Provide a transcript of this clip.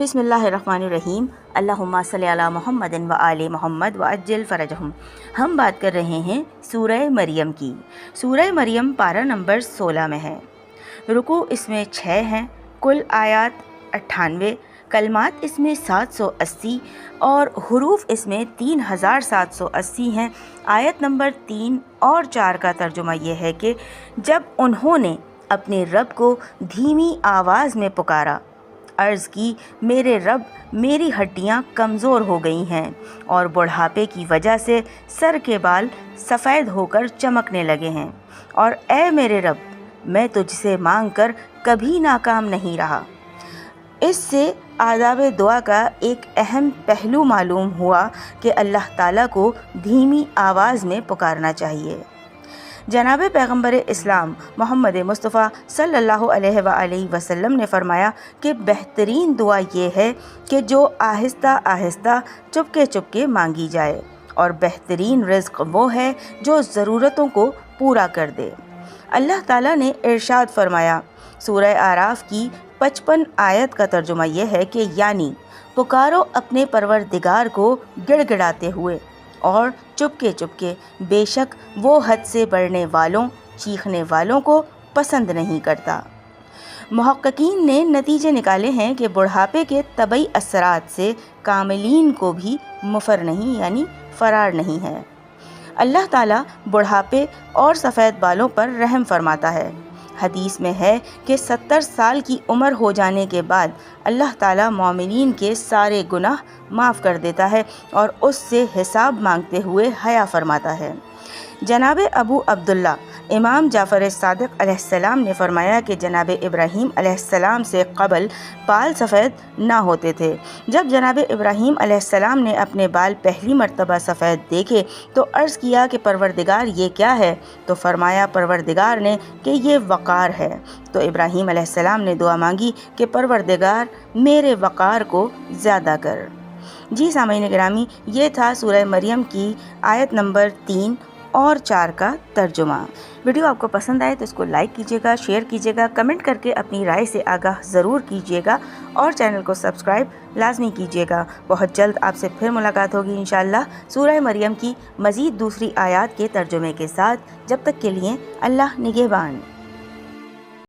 بسم اللہ الرحمن الرحیم اللہم صلی علی محمد و آل محمد و عجل فرجہم۔ ہم بات کر رہے ہیں سورہ مریم کی۔ سورہ مریم پارہ نمبر 16 میں ہے۔ رکوع اس میں 6 ہیں، کل آیات 98، کلمات اس میں 780 اور حروف اس میں 3780 ہیں۔ آیت نمبر 3 اور 4 کا ترجمہ یہ ہے کہ جب انہوں نے اپنے رب کو دھیمی آواز میں پکارا، عرض کی میرے رب میری ہڈیاں کمزور ہو گئی ہیں اور بڑھاپے کی وجہ سے سر کے بال سفید ہو کر چمکنے لگے ہیں، اور اے میرے رب میں تجھ سے مانگ کر کبھی ناکام نہیں رہا۔ اس سے آداب دعا کا ایک اہم پہلو معلوم ہوا کہ اللہ تعالیٰ کو دھیمی آواز میں پکارنا چاہیے۔ جناب پیغمبر اسلام محمد مصطفیٰ صلی اللہ علیہ وآلہ وسلم نے فرمایا کہ بہترین دعا یہ ہے کہ جو آہستہ آہستہ چپکے چپکے مانگی جائے، اور بہترین رزق وہ ہے جو ضرورتوں کو پورا کر دے۔ اللہ تعالیٰ نے ارشاد فرمایا، سورہ اعراف کی 55 آیت کا ترجمہ یہ ہے کہ یعنی پکارو اپنے پروردگار کو گڑ گڑاتے ہوئے اور چپکے چپکے، بے شک وہ حد سے بڑھنے والوں، چیخنے والوں کو پسند نہیں کرتا۔ محققین نے نتیجے نکالے ہیں کہ بڑھاپے کے طبعی اثرات سے کاملین کو بھی مفر نہیں یعنی فرار نہیں ہے۔ اللہ تعالیٰ بڑھاپے اور سفید بالوں پر رحم فرماتا ہے۔ حدیث میں ہے کہ 70 سال کی عمر ہو جانے کے بعد اللہ تعالیٰ مومنین کے سارے گناہ معاف کر دیتا ہے اور اس سے حساب مانگتے ہوئے حیا فرماتا ہے۔ جناب ابو عبداللہ امام جعفر صادق علیہ السلام نے فرمایا کہ جناب ابراہیم علیہ السلام سے قبل بال سفید نہ ہوتے تھے۔ جب جناب ابراہیم علیہ السلام نے اپنے بال پہلی مرتبہ سفید دیکھے تو عرض کیا کہ پروردگار یہ کیا ہے؟ تو فرمایا پروردگار نے کہ یہ وقار ہے۔ تو ابراہیم علیہ السلام نے دعا مانگی کہ پروردگار میرے وقار کو زیادہ کر۔ جی سامعین گرامی، یہ تھا سورہ مریم کی آیت نمبر 3 اور 4 کا ترجمہ۔ ویڈیو آپ کو پسند آئے تو اس کو لائک کیجیے گا، شیئر کیجیے گا، کمنٹ کر کے اپنی رائے سے آگاہ ضرور کیجیے گا، اور چینل کو سبسکرائب لازمی کیجیے گا۔ بہت جلد آپ سے پھر ملاقات ہوگی انشاءاللہ سورہ مریم کی مزید دوسری آیات کے ترجمے کے ساتھ۔ جب تک کے لیے اللہ نگہبان۔